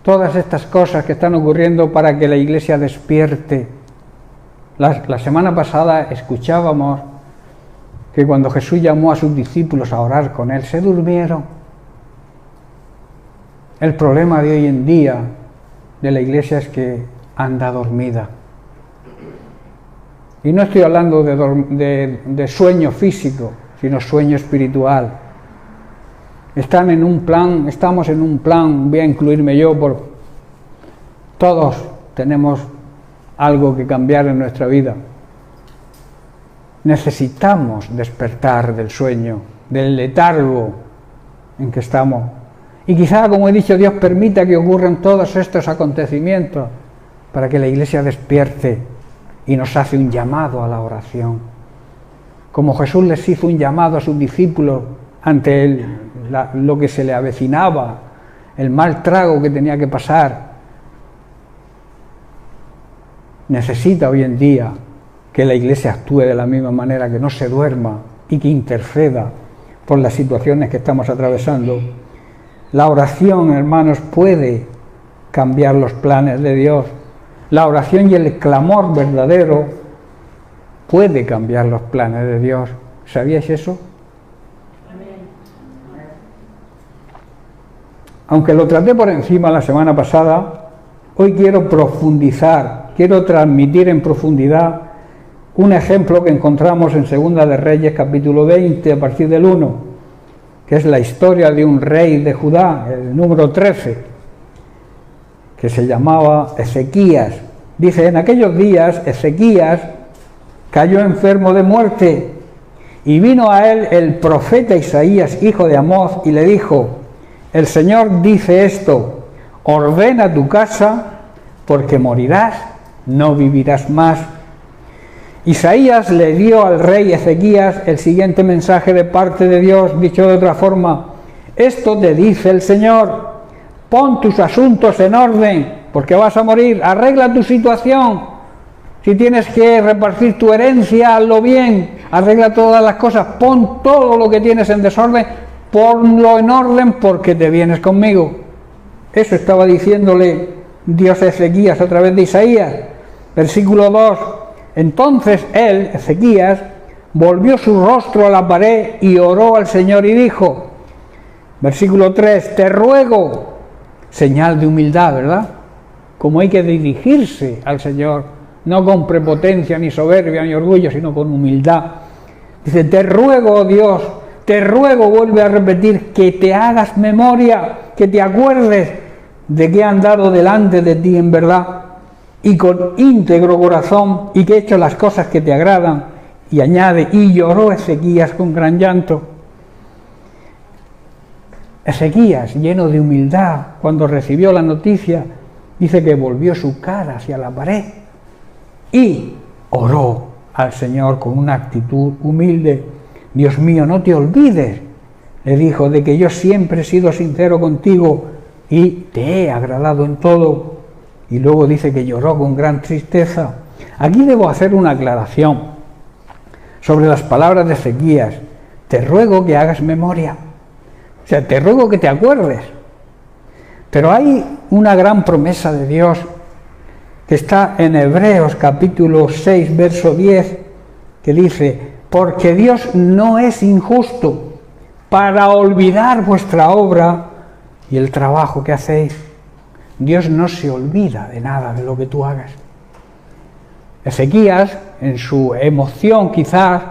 todas estas cosas que están ocurriendo para que la iglesia despierte. La semana pasada escuchábamos que cuando Jesús llamó a sus discípulos a orar con Él, se durmieron. El problema de hoy en día de la iglesia es que anda dormida. Y no estoy hablando de sueño físico, sino sueño espiritual. Estamos en un plan, voy a incluirme yo, todos tenemos algo que cambiar en nuestra vida. Necesitamos despertar del sueño, del letargo en que estamos. Y quizá, como he dicho, Dios permita que ocurran todos estos acontecimientos para que la iglesia despierte y nos hace un llamado a la oración. como Jesús les hizo un llamado a sus discípulos ante lo que se le avecinaba, el mal trago que tenía que pasar, necesita hoy en día que la Iglesia actúe de la misma manera, que no se duerma y que interceda por las situaciones que estamos atravesando. La oración, hermanos, puede cambiar los planes de Dios. La oración y el clamor verdadero puede cambiar los planes de Dios. ¿Sabíais eso? Aunque lo traté por encima la semana pasada, hoy quiero profundizar, quiero transmitir en profundidad un ejemplo que encontramos en Segunda de Reyes, capítulo 20, a partir del 1, que es la historia de un rey de Judá, el número 13, que se llamaba Ezequías. Dice, en aquellos días Ezequías cayó enfermo de muerte, y vino a él el profeta Isaías, hijo de Amoz, y le dijo, el Señor dice esto, ordena tu casa, porque morirás, no vivirás más. Isaías le dio al rey Ezequías el siguiente mensaje de parte de Dios, dicho de otra forma, esto te dice el Señor, pon tus asuntos en orden, porque vas a morir, arregla tu situación, si tienes que repartir tu herencia, hazlo bien, arregla todas las cosas, pon todo lo que tienes en desorden, ponlo en orden porque te vienes conmigo. Eso estaba diciéndole Dios a Ezequías a través de Isaías. Versículo 2. Entonces él, Ezequías, volvió su rostro a la pared y oró al Señor y dijo, versículo 3, te ruego, señal de humildad, ¿verdad? Como hay que dirigirse al Señor, no con prepotencia, ni soberbia, ni orgullo, sino con humildad. Dice, te ruego, oh Dios, te ruego, vuelve a repetir, que te hagas memoria, que te acuerdes de que he andado delante de ti en verdad y con íntegro corazón y que he hecho las cosas que te agradan. Y añade, y lloró Ezequías con gran llanto. Ezequías, lleno de humildad, cuando recibió la noticia, dice que volvió su cara hacia la pared y oró al Señor con una actitud humilde. Dios mío, no te olvides, le dijo, de que yo siempre he sido sincero contigo y te he agradado en todo. Y luego dice que lloró con gran tristeza. Aquí debo hacer una aclaración sobre las palabras de Ezequías. Te ruego que hagas memoria. O sea, te ruego que te acuerdes. Pero hay una gran promesa de Dios que está en Hebreos capítulo 6, verso 10, que dice, porque Dios no es injusto para olvidar vuestra obra y el trabajo que hacéis. Dios no se olvida de nada de lo que tú hagas. Ezequías, en su emoción quizás,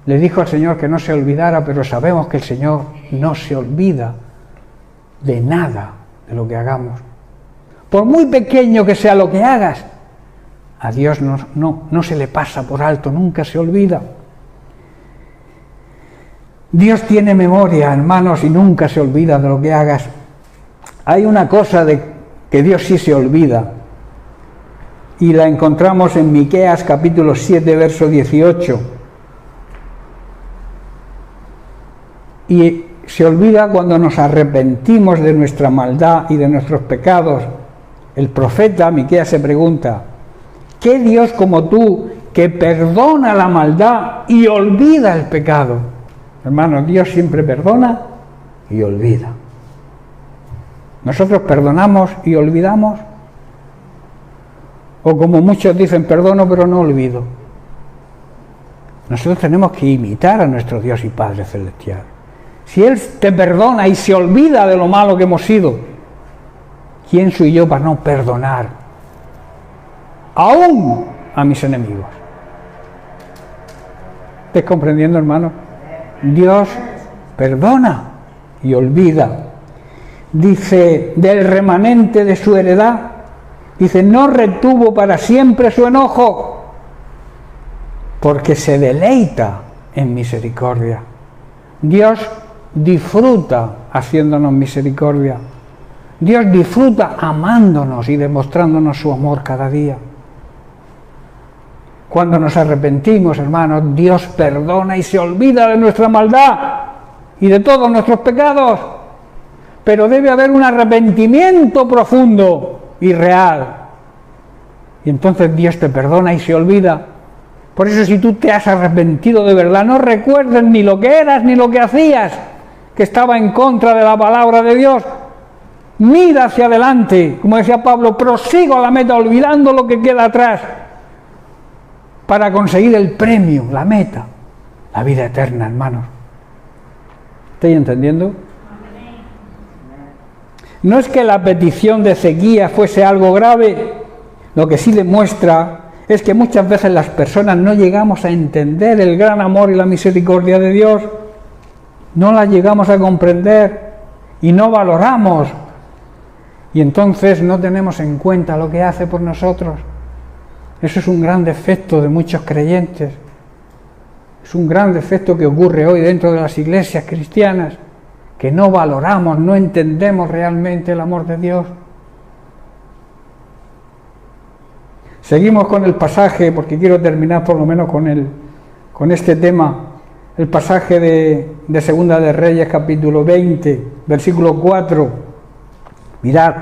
le dijo al Señor que no se olvidara, pero sabemos que el Señor no se olvida de nada de lo que hagamos. Por muy pequeño que sea lo que hagas, a Dios no se le pasa por alto, nunca se olvida. Dios tiene memoria, hermanos, y nunca se olvida de lo que hagas. Hay una cosa de que Dios sí se olvida, y la encontramos en Miqueas capítulo 7, verso 18. Y se olvida cuando nos arrepentimos de nuestra maldad y de nuestros pecados. El profeta Miqueas se pregunta, ¿qué Dios como tú que perdona la maldad y olvida el pecado? Hermanos, Dios siempre perdona y olvida. ¿Nosotros perdonamos y olvidamos? O como muchos dicen, perdono pero no olvido. Nosotros tenemos que imitar a nuestro Dios y Padre Celestial. Si Él te perdona y se olvida de lo malo que hemos sido, ¿quién soy yo para no perdonar aún a mis enemigos? ¿Estás comprendiendo, hermano? Dios perdona y olvida. Dice, del remanente de su heredad, dice, no retuvo para siempre su enojo, porque se deleita en misericordia. Dios disfruta haciéndonos misericordia. Dios disfruta amándonos y demostrándonos su amor cada día. Cuando nos arrepentimos, hermanos, Dios perdona y se olvida de nuestra maldad y de todos nuestros pecados. Pero debe haber un arrepentimiento profundo y real. Y entonces Dios te perdona y se olvida. Por eso, si tú te has arrepentido de verdad, no recuerdes ni lo que eras ni lo que hacías, que estaba en contra de la palabra de Dios. Mira hacia adelante, como decía Pablo, prosigo a la meta, olvidando lo que queda atrás, para conseguir el premio, la meta, la vida eterna, hermanos. ¿Estáis entendiendo? No es que la petición de Ezequías fuese algo grave, lo que sí demuestra es que muchas veces las personas no llegamos a entender el gran amor y la misericordia de Dios, no la llegamos a comprender y no valoramos, y entonces no tenemos en cuenta lo que hace por nosotros. Eso es un gran defecto de muchos creyentes, es un gran defecto que ocurre hoy dentro de las iglesias cristianas, que no valoramos, no entendemos realmente el amor de Dios. Seguimos con el pasaje, porque quiero terminar por lo menos con este tema, el pasaje de Segunda de Reyes, capítulo 20, versículo 4. Mirad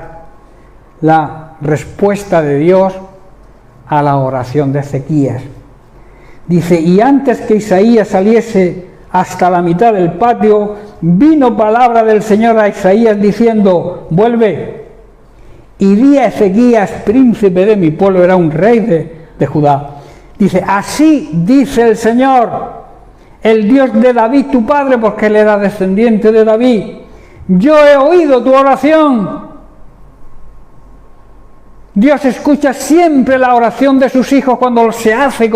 la respuesta de Dios a la oración de Ezequías. Dice: y antes que Isaías saliese hasta la mitad del patio, vino palabra del Señor a Isaías diciendo: vuelve y di a Ezequías, príncipe de mi pueblo, era un rey de Judá. Dice: así dice el Señor, el Dios de David tu padre, porque él era descendiente de David. Yo he oído tu oración. Dios escucha siempre la oración de sus hijos cuando se hace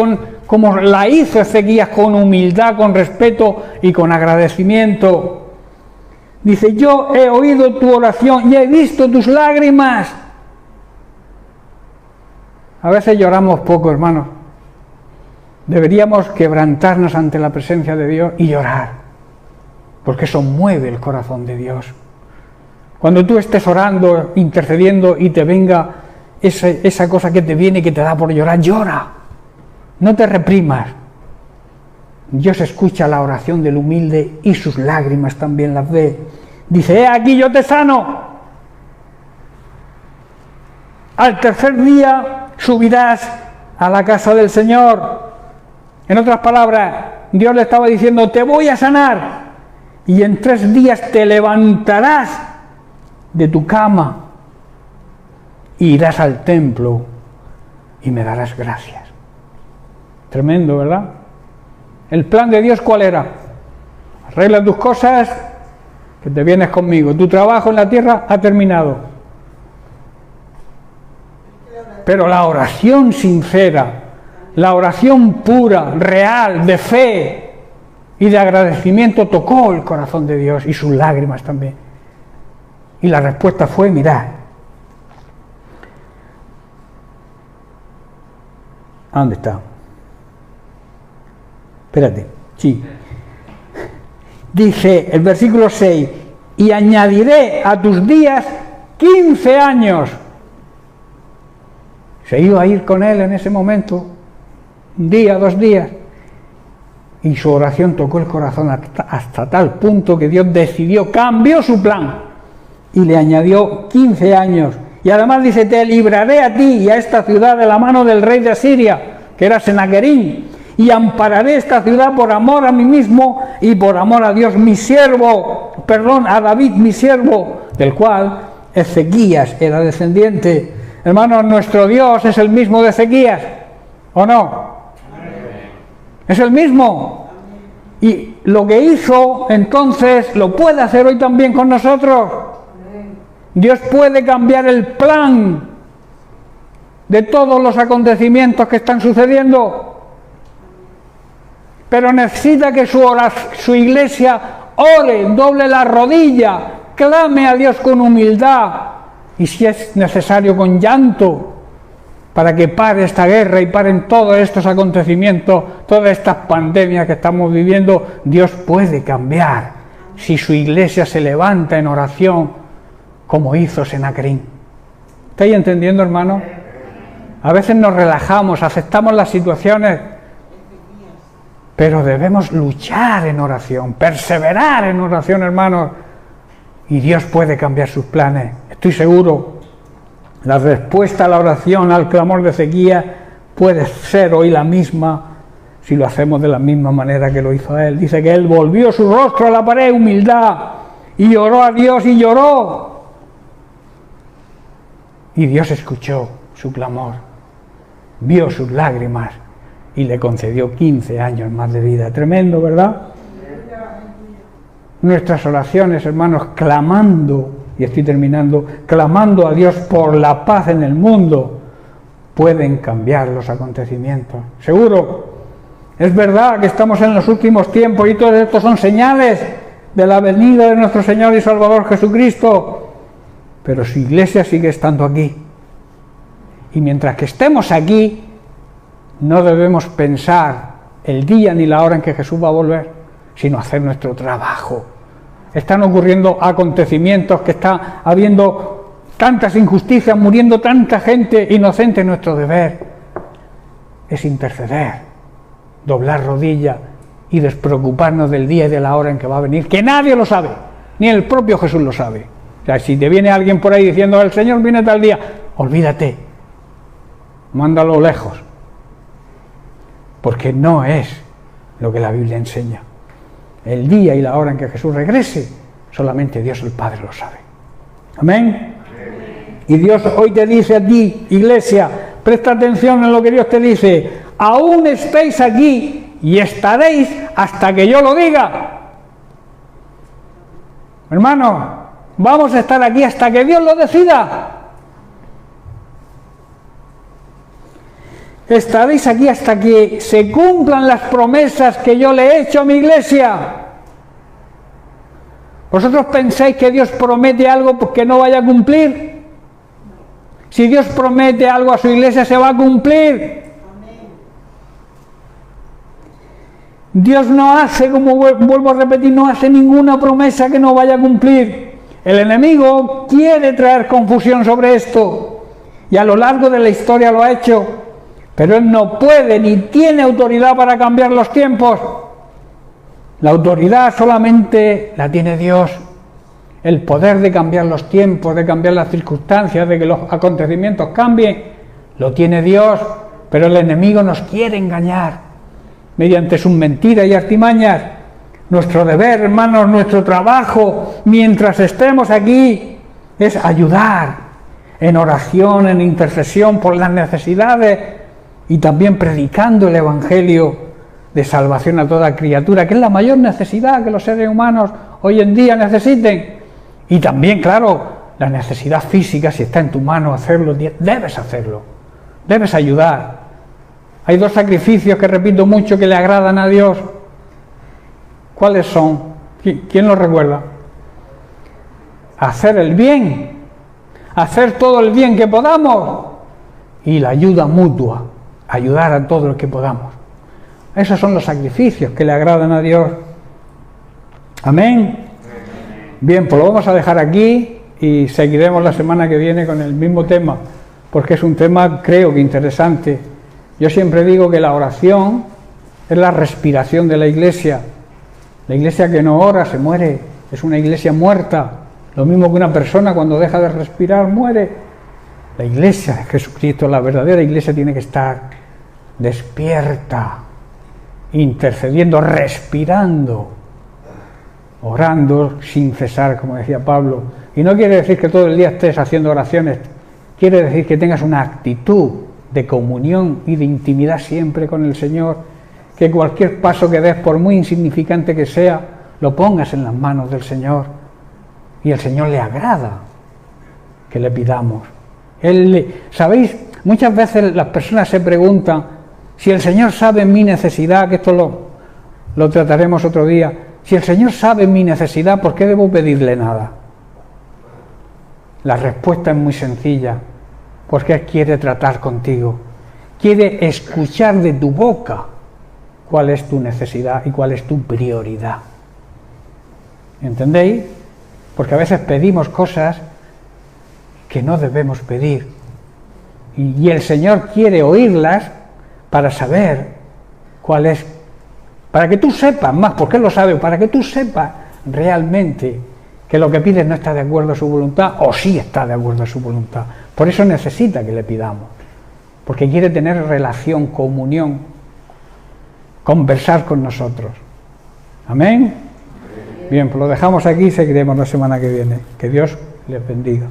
como la hizo Ezequías, con humildad, con respeto y con agradecimiento. Dice: yo he oído tu oración y he visto tus lágrimas. A veces lloramos poco, hermanos. Deberíamos quebrantarnos ante la presencia de Dios y llorar, porque eso mueve el corazón de Dios. Cuando tú estés orando, intercediendo y te venga esa cosa que te viene, que te da por llorar, llora. No te reprimas. Dios escucha la oración del humilde y sus lágrimas también las ve. Dice: he aquí yo te sano. Al tercer día subirás a la casa del Señor. En otras palabras, Dios le estaba diciendo: te voy a sanar, y en 3 días te levantarás de tu cama, y irás al templo y me darás gracias. Tremendo, ¿verdad? El plan de Dios, ¿cuál era? Arregla tus cosas, que te vienes conmigo. Tu trabajo en la tierra ha terminado. Pero la oración sincera, la oración pura, real, de fe y de agradecimiento tocó el corazón de Dios y sus lágrimas también. Y la respuesta fue: mirad. ¿A dónde está? Espérate, sí. Dice el versículo 6: y añadiré a tus días 15 años. Se iba a ir con él en ese momento, 1 día, 2 días. Y su oración tocó el corazón hasta tal punto que Dios decidió, cambió su plan y le añadió 15 años. Y además dice: te libraré a ti y a esta ciudad de la mano del rey de Asiria, que era Senaquerín, y ampararé esta ciudad por amor a mí mismo y por amor a Dios mi siervo, a David mi siervo, del cual Ezequías era descendiente. Hermanos, nuestro Dios es el mismo de Ezequías, ¿o no? Es el mismo. Y lo que hizo entonces lo puede hacer hoy también con nosotros. Dios puede cambiar el plan de todos los acontecimientos que están sucediendo, pero necesita que su iglesia ore, doble la rodilla, clame a Dios con humildad y, si es necesario, con llanto, para que pare esta guerra y paren todos estos acontecimientos, todas estas pandemias que estamos viviendo. Dios puede cambiar si su iglesia se levanta en oración, como hizo Senaquerín. ¿Estáis entendiendo, hermano? A veces nos relajamos, aceptamos las situaciones, pero debemos luchar en oración, perseverar en oración, hermanos, y Dios puede cambiar sus planes. Estoy seguro, la respuesta a la oración, al clamor de Ezequías, puede ser hoy la misma si lo hacemos de la misma manera que lo hizo él. Dice que él volvió su rostro a la pared, humildad, y oró a Dios y lloró. Y Dios escuchó su clamor, vio sus lágrimas y le concedió 15 años más de vida. Tremendo, ¿verdad? Nuestras oraciones, hermanos, clamando, y estoy terminando, clamando a Dios por la paz en el mundo, pueden cambiar los acontecimientos. Seguro, es verdad que estamos en los últimos tiempos y todos estos son señales de la venida de nuestro Señor y Salvador Jesucristo, pero su iglesia sigue estando aquí. Y mientras que estemos aquí, no debemos pensar el día ni la hora en que Jesús va a volver, sino hacer nuestro trabajo. Están ocurriendo acontecimientos, que está habiendo tantas injusticias, muriendo tanta gente inocente. Nuestro deber es interceder, doblar rodillas y despreocuparnos del día y de la hora en que va a venir, que nadie lo sabe, ni el propio Jesús lo sabe. O sea, si te viene alguien por ahí diciendo el Señor viene tal día, olvídate, mándalo lejos, porque no es lo que la Biblia enseña. El día y la hora en que Jesús regrese, solamente Dios el Padre lo sabe. Amén. Y Dios hoy te dice a ti, iglesia, presta atención en lo que Dios te dice: aún estáis aquí y estaréis hasta que yo lo diga. Hermanos, vamos a estar aquí hasta que Dios lo decida. Estaréis aquí hasta que se cumplan las promesas que yo le he hecho a mi iglesia. ¿Vosotros pensáis que Dios promete algo porque no vaya a cumplir? Si Dios promete algo a su iglesia, se va a cumplir. Dios no hace, como vuelvo a repetir, no hace ninguna promesa que no vaya a cumplir. El enemigo quiere traer confusión sobre esto, y a lo largo de la historia lo ha hecho, pero él no puede ni tiene autoridad para cambiar los tiempos. La autoridad solamente la tiene Dios. El poder de cambiar los tiempos, de cambiar las circunstancias, de que los acontecimientos cambien, lo tiene Dios, pero el enemigo nos quiere engañar mediante sus mentiras y artimañas. Nuestro deber, hermanos, nuestro trabajo, mientras estemos aquí, es ayudar en oración, en intercesión por las necesidades y también predicando el Evangelio de salvación a toda criatura, que es la mayor necesidad que los seres humanos hoy en día necesiten. Y también, claro, la necesidad física, si está en tu mano hacerlo, debes hacerlo, debes ayudar. Hay dos sacrificios que repito mucho que le agradan a Dios. ¿Cuáles son? ¿Quién los recuerda? Hacer el bien, hacer todo el bien que podamos, y la ayuda mutua, ayudar a todo lo que podamos. Esos son los sacrificios que le agradan a Dios. Amén. Bien, pues lo vamos a dejar aquí y seguiremos la semana que viene con el mismo tema, porque es un tema, creo que interesante. Yo siempre digo que la oración es la respiración de la iglesia. La iglesia que no ora se muere, es una iglesia muerta. Lo mismo que una persona cuando deja de respirar muere. La iglesia de Jesucristo, la verdadera iglesia, tiene que estar despierta, intercediendo, respirando, orando sin cesar, como decía Pablo. Y no quiere decir que todo el día estés haciendo oraciones, quiere decir que tengas una actitud de comunión y de intimidad siempre con el Señor, que cualquier paso que des, por muy insignificante que sea, lo pongas en las manos del Señor, y el Señor le agrada que le pidamos. ¿Sabéis? Muchas veces las personas se preguntan si el Señor sabe mi necesidad, que esto lo trataremos otro día. Si el Señor sabe mi necesidad, ¿por qué debo pedirle nada? La respuesta es muy sencilla, porque Él quiere tratar contigo, quiere escuchar de tu boca cuál es tu necesidad y cuál es tu prioridad. ¿Entendéis? Porque a veces pedimos cosas que no debemos pedir, Y el Señor quiere oírlas para saber cuál es, para que tú sepas más, porque Él lo sabe, para que tú sepas realmente que lo que pides no está de acuerdo a su voluntad, o sí está de acuerdo a su voluntad. Por eso necesita que le pidamos, porque quiere tener relación, comunión, conversar con nosotros. Amén. Bien, pues lo dejamos aquí y seguiremos la semana que viene. Que Dios les bendiga.